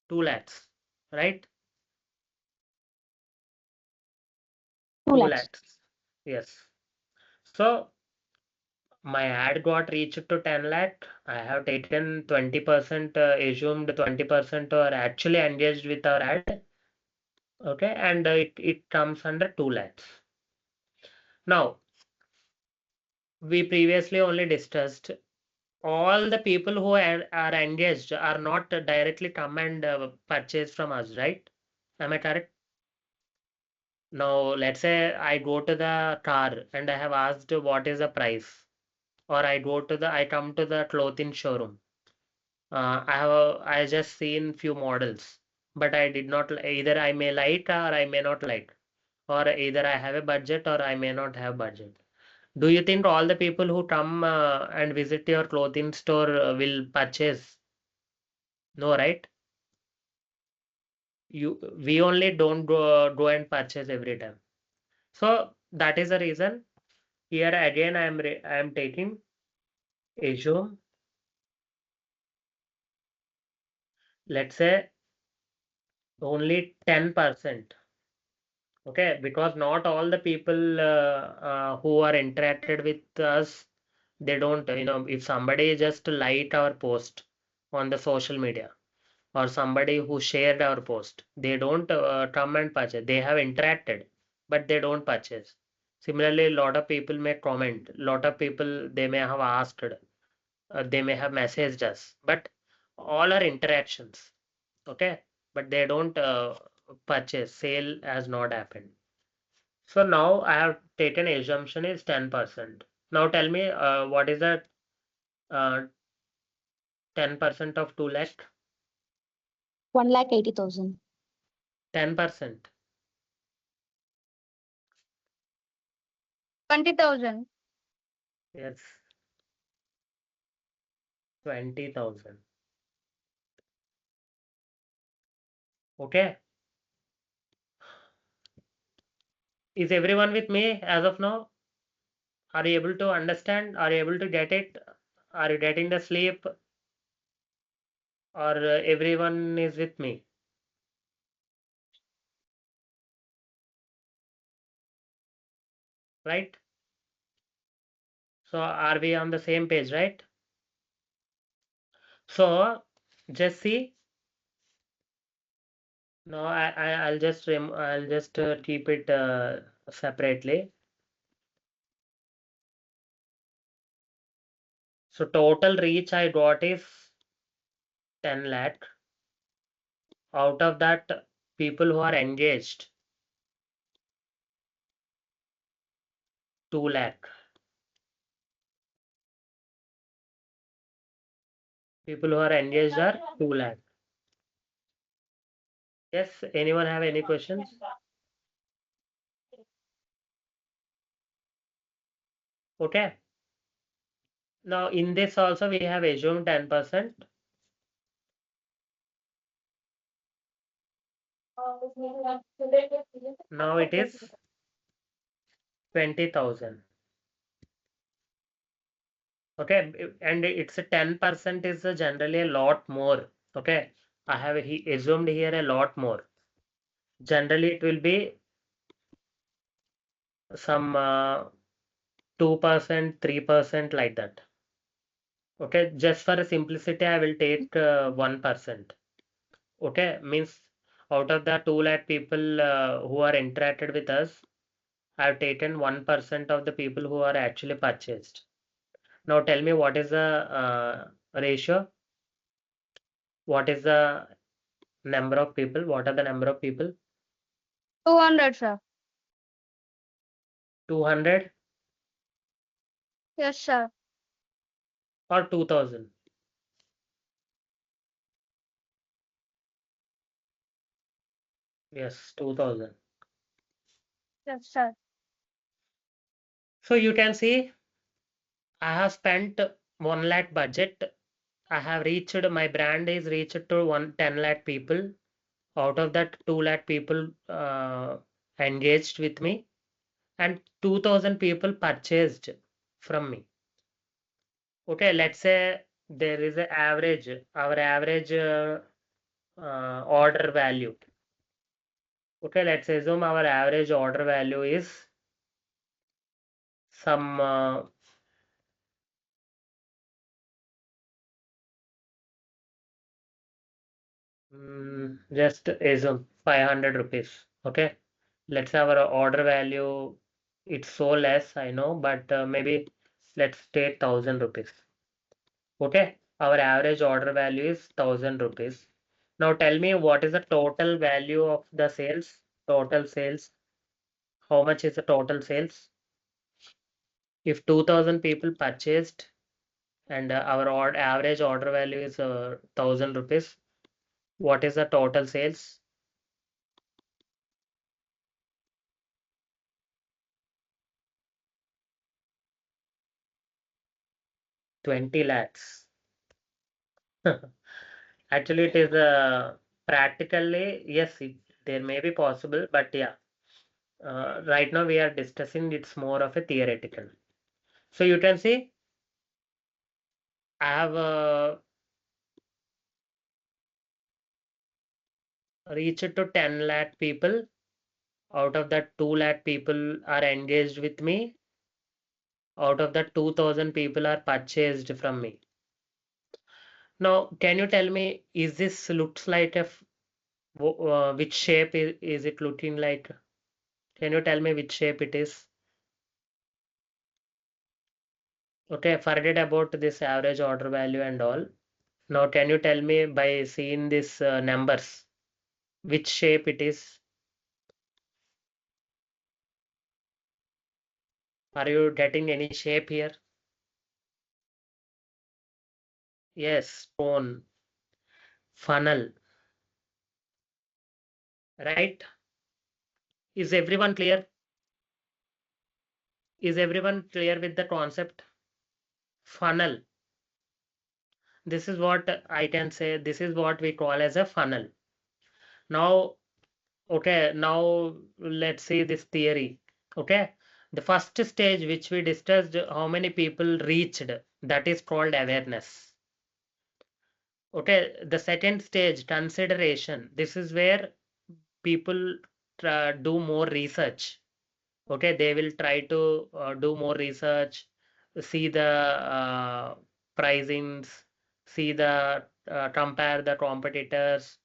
2 lakhs, right? 2 2 lakhs. lakhs. Yes. So my ad got reached to 10 lakh. I have taken 20%, assumed 20% are actually engaged with our ad. Okay, and it comes under 2 lakhs. Now, we previously only discussed all the people who are engaged are not directly come and purchase from us, right? Am I correct? Now, let's say I go to the car and I have asked what is the price, or I come to the clothing showroom. I just seen few models, but I did not either I may like or I may not like, or either I have a budget or I may not have budget. Do you think all the people who come and visit your clothing store will purchase? No, right? We only don't go and purchase every time. So that is the reason. Here again, I am taking issue. Let's say only 10%. Okay, because not all the people who are interacted with us, they don't, if somebody just liked our post on the social media, or somebody who shared our post, they don't come and purchase. They have interacted, but they don't purchase. Similarly, a lot of people may comment, a lot of people they may have asked, they may have messaged us, but all are interactions. Okay, but they don't purchase. Sale has not happened. So now I have taken assumption is 10%. Now tell me, what is that 10% of 2 lakh? 1,80,000. 10%. 20,000. Yes, 20,000. Okay. Is everyone with me as of now? Are you able to understand? Are you able to get it? Are you getting the sleep? Or everyone is with me? Right? So are we on the same page, right? So just see. No, I'll just keep it separately. So total reach I got is 10 lakh. Out of that, people who are engaged, 2 lakh. People who are engaged are 2 lakh. Yes, anyone have any questions? Okay. Now in this also we have assumed 10%. Now it is 20,000. Okay, and it's a 10% is generally a lot more. Okay, I have assumed here a lot more. Generally, it will be some 2%, 3% like that. Okay, just for a simplicity, I will take 1%. Okay, means out of the 2 lakh people who are interacted with us, I have taken 1% of the people who are actually purchased. Now tell me what is the ratio? What is the number of people? What are the number of people? 200, sir. 200 Yes, sir. or 2000? Yes, 2000. Yes, sir. So you can see I have spent 1 lakh budget. I have reached, my brand is reached to 10 lakh people. Out of that, 2 lakh people engaged with me, and 2000 people purchased from me. Okay, let's say there is an average, our average order value. Okay, let's assume our average order value is some just assume 500 rupees. Okay, let's say our order value, it's so less, I know, but maybe let's take 1,000 rupees. Okay, our average order value is 1,000 rupees. Now tell me what is the total value of the sales? Total sales. How much is the total sales? If 2,000 people purchased and our average order value is 1,000 rupees, what is the total sales? 20 lakhs. Actually, it is practically, yes, there may be possible, but yeah, right now we are discussing it's more of a theoretical. So you can see, I have reach it to 10 lakh people. Out of that, 2 lakh people are engaged with me. Out of that, 2,000 people are purchased from me. Now, can you tell me, is this looks like which shape is it looking like? Can you tell me which shape it is? Okay, forget about this average order value and all. Now, can you tell me by seeing these numbers, which shape it is? Are you getting any shape here? Yes, stone, funnel, right? Is everyone clear? Is everyone clear with the concept? Funnel. This is what I can say. This is what we call as a funnel. Now, okay, now let's see this theory. Okay, the first stage which we discussed, how many people reached, that is called awareness. Okay, the second stage, consideration. This is where people do more research. Okay, they will try to do more research, see the pricings, see the compare the competitors.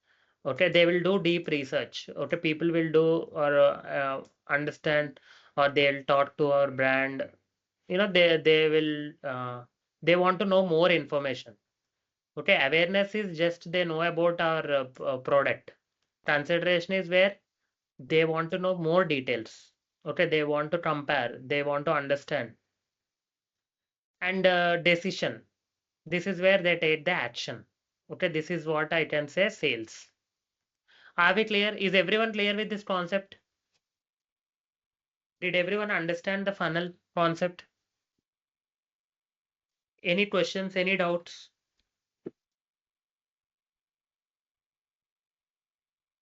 Okay, they will do deep research. Okay, people will do or understand, or they'll talk to our brand. They will they want to know more information. Okay, awareness is just they know about our product. Consideration is where they want to know more details. Okay, they want to compare, they want to understand. And decision, this is where they take the action. Okay, this is what I can say sales. Are we clear? Is everyone clear with this concept? Did everyone understand the funnel concept? Any questions, any doubts?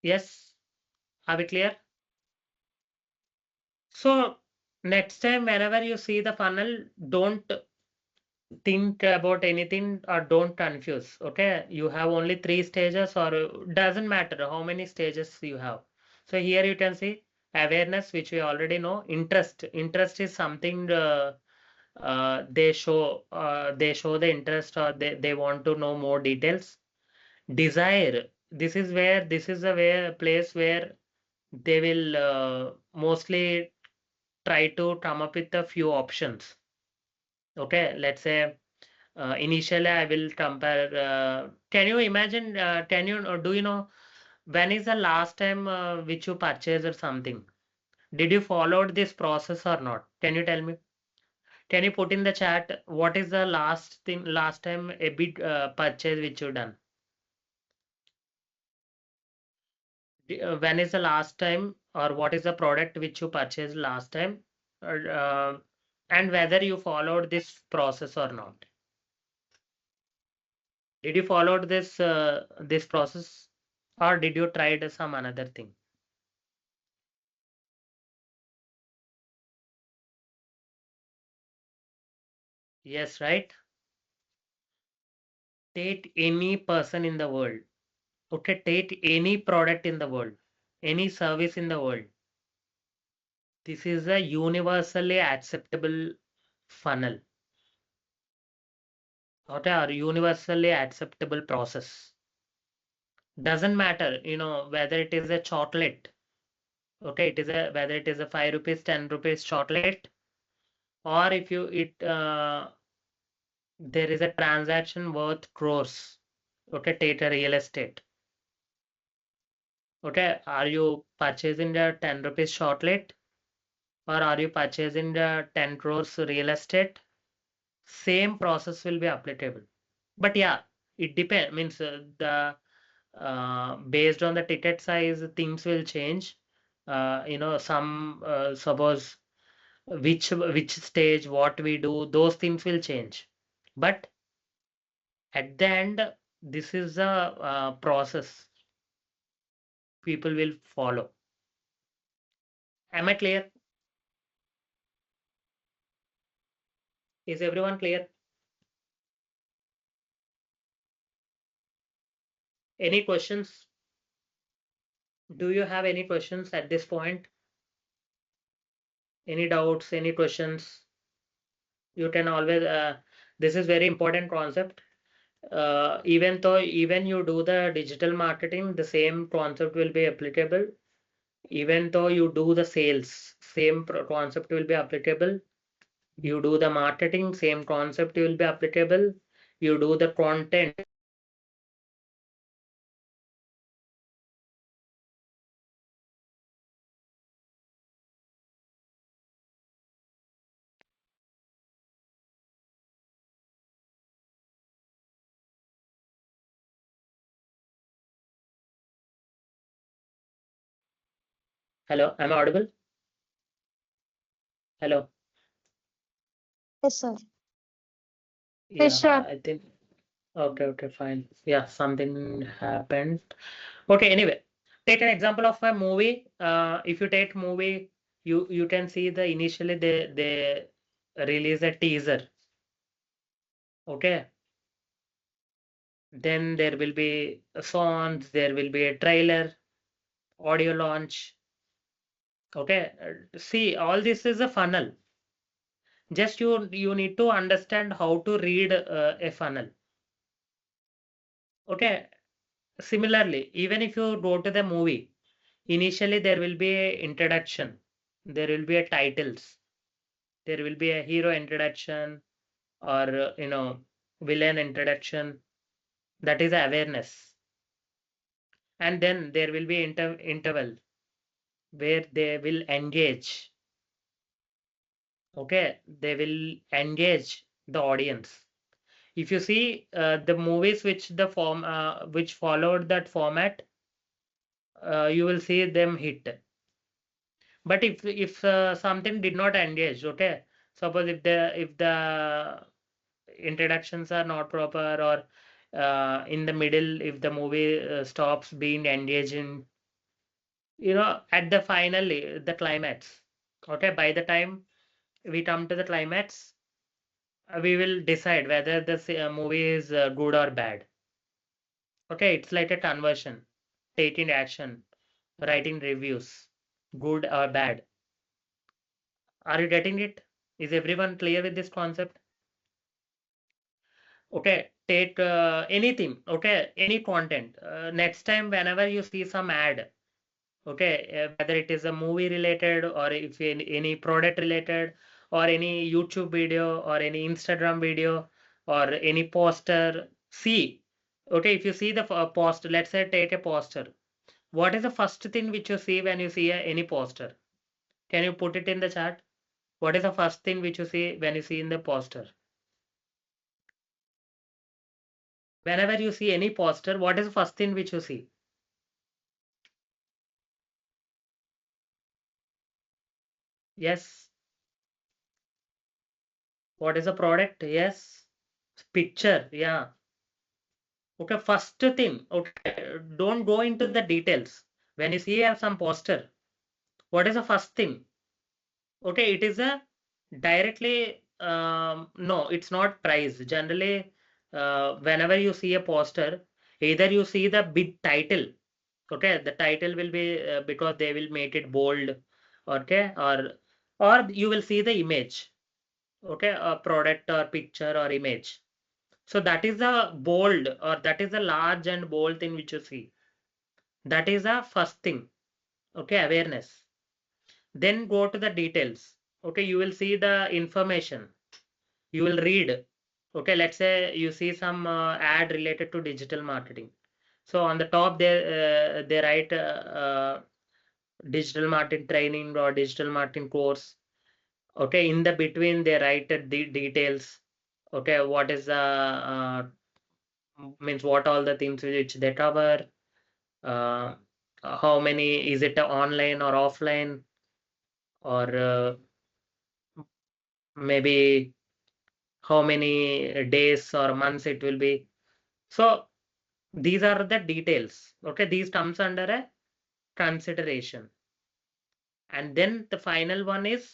Yes, are we clear? So next time whenever you see the funnel, don't think about anything or don't confuse. Okay, you have only three stages, or doesn't matter how many stages you have. So here you can see awareness, which we already know. Interest is something they show the interest, or they want to know more details. Desire, this is a place where they will mostly try to come up with a few options. Okay, let's say initially I will compare. Can you imagine? Can you do you know when is the last time which you purchased or something? Did you follow this process or not? Can you tell me? Can you put in the chat what is the last time a big purchase which you done? When is the last time, or what is the product which you purchased last time? Or, and whether you followed this process or not? Did you follow this process, or did you try some another thing? Yes, right? Take any person in the world. Okay, take any product in the world, any service in the world. This is a universally acceptable funnel. Okay, or universally acceptable process. Doesn't matter, whether it is a chocolate. Okay, whether it is a 5 rupees, 10 rupees chocolate, or if you it there is a transaction worth crores. Okay, take a real estate. Okay, are you purchasing the 10 rupees chocolate, or are you purchasing the 10 crores real estate? Same process will be applicable. But yeah, it depends. Means the based on the ticket size, things will change. Some suppose which stage, what we do, those things will change. But at the end, this is a process people will follow. Am I clear? Is everyone clear? Any questions? Do you have any questions at this point? Any doubts, any questions? You can always, this is very important concept. Even though even you do the digital marketing, the same concept will be applicable. Even though you do the sales, same concept will be applicable. You do the marketing, same concept will be applicable. You do the content. Hello, am I audible? Hello. Yes, sir. Yes, Yeah, sir. I think. Okay, okay, fine. Yeah, something happened. Okay, anyway, take an example of a movie. If you take movie, you can see the initially they release a teaser. Okay, then there will be songs, there will be a trailer, audio launch. Okay, see, all this is a funnel. Just you need to understand how to read a funnel. Okay, similarly, even if you go to the movie, initially there will be a introduction, there will be a titles, there will be a hero introduction or villain introduction. That is awareness, and then there will be interval where they will engage. Okay, they will engage the audience. If you see the movies which followed that format, you will see them hit. But if something did not engage, okay, suppose if the introductions are not proper, or in the middle if the movie stops being engaged in, at the finally the climax, okay, by the time we come to the climax, we will decide whether the movie is good or bad. Okay, it's like a conversion, taking action, writing reviews, good or bad. Are you getting it? Is everyone clear with this concept? Okay, take anything, okay, any content. Next time, whenever you see some ad, okay, whether it is a movie related or if any product related or any YouTube video or any Instagram video or any poster, see, okay, if you see the poster, let's say take a poster. What is the first thing which you see when you see any poster? Can you put it in the chat? What is the first thing which you see when you see in the poster? Whenever you see any poster, what is the first thing which you see? Yes. What is the product? Yes. Picture. Yeah. Okay. First thing. Okay. Don't go into the details. When you see some poster, what is the first thing? Okay. It is a directly, no, it's not price. Generally, whenever you see a poster, either you see the big title. Okay. The title will be because they will make it bold. Okay. Or you will see the image. Okay, a product or picture or image. So that is the bold, or that is the large and bold thing which you see. That is the first thing. Okay, awareness. Then go to the details. Okay, you will see the information. You will read. Okay, let's say you see some ad related to digital marketing. So on the top they write digital marketing training or digital marketing course. Okay, in the between they write the details. Okay, what is the means what all the things which they cover, uh, how many, is it online or offline, or maybe how many days or months it will be. So these are the details. Okay, these comes under a consideration. And then the final one is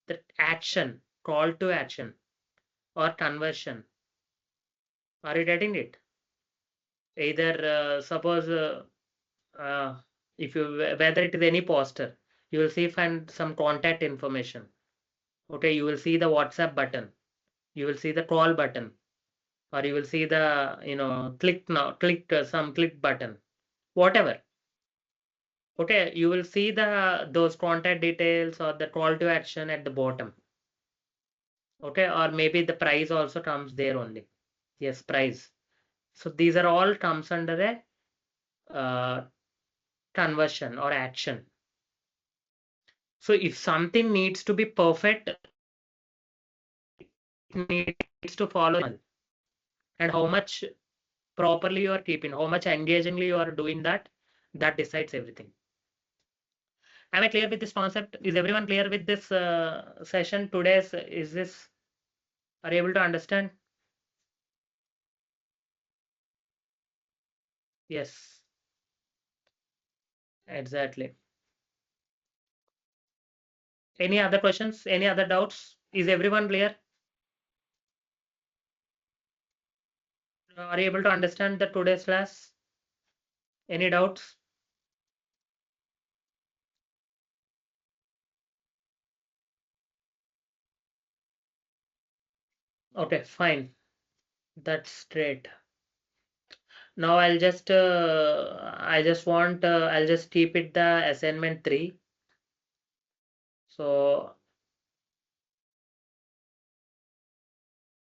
the action, call to action or conversion. Are you getting it? Either suppose if you whether it is any poster, you will see find some contact information. Okay, you will see the WhatsApp button, you will see the call button, or you will see the click now, click some click button, whatever. Okay, you will see those contact details or the call to action at the bottom. Okay, or maybe the price also comes there only. Yes, price. So these are all comes under a conversion or action. So if something needs to be perfect, it needs to follow and how much properly you are keeping, how much engagingly you are doing that, that decides everything. Am I clear with this concept? Is everyone clear with this session today's? Is this, are you able to understand? Yes, exactly. Any other questions? Any other doubts? Is everyone clear? Are you able to understand the today's class? Any doubts? Okay, fine. That's great. Now I just want, I'll just keep it the assignment 3. So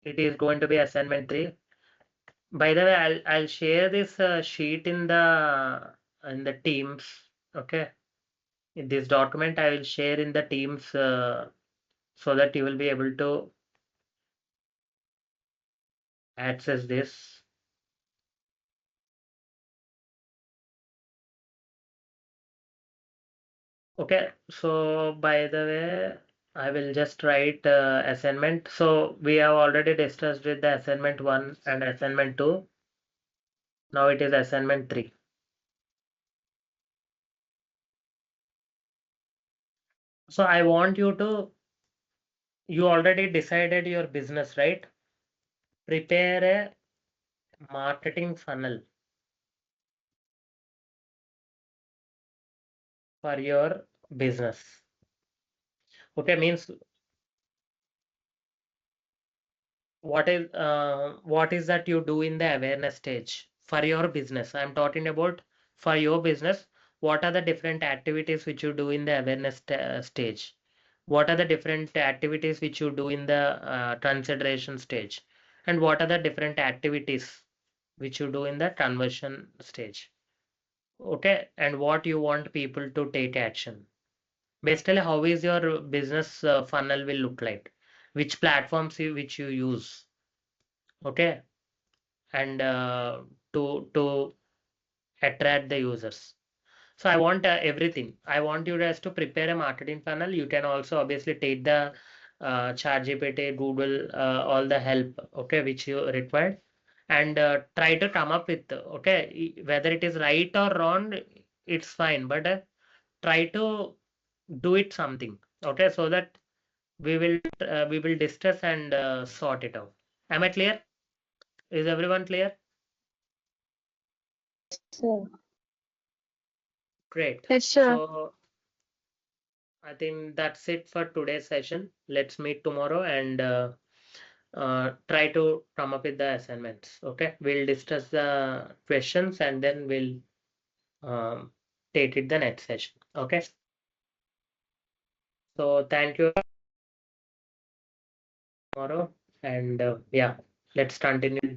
it is going to be assignment 3. By the way, I'll share this sheet in the Teams. Okay, in this document I will share in the Teams so that you will be able to access this. Okay, so by the way, I will just write assignment. So we have already discussed with the assignment 1 and assignment 2. Now it is assignment 3. So I want you already decided your business, right? Prepare a marketing funnel for your business. Okay, means what is that you do in the awareness stage for your business? I'm talking about for your business. What are the different activities which you do in the awareness stage? What are the different activities which you do in the consideration stage? And what are the different activities which you do in the conversion stage? Okay, and what you want people to take action? Basically, how is your business funnel will look like? Which platforms which you use? Okay, and to attract the users. So I want everything. I want you guys to prepare a marketing funnel. You can also obviously take the ChatGPT, Google, all the help, okay, which you required, and try to come up with, okay, whether it is right or wrong, it's fine, but try to do it something, okay, so that we will discuss and sort it out. Am I clear? Is everyone clear? Sir. Great. Yes, sir. So I think that's it for today's session. Let's meet tomorrow and try to come up with the assignments. Okay, we'll discuss the questions and then we'll um, take it the next session. Okay, so thank you tomorrow and yeah, let's continue.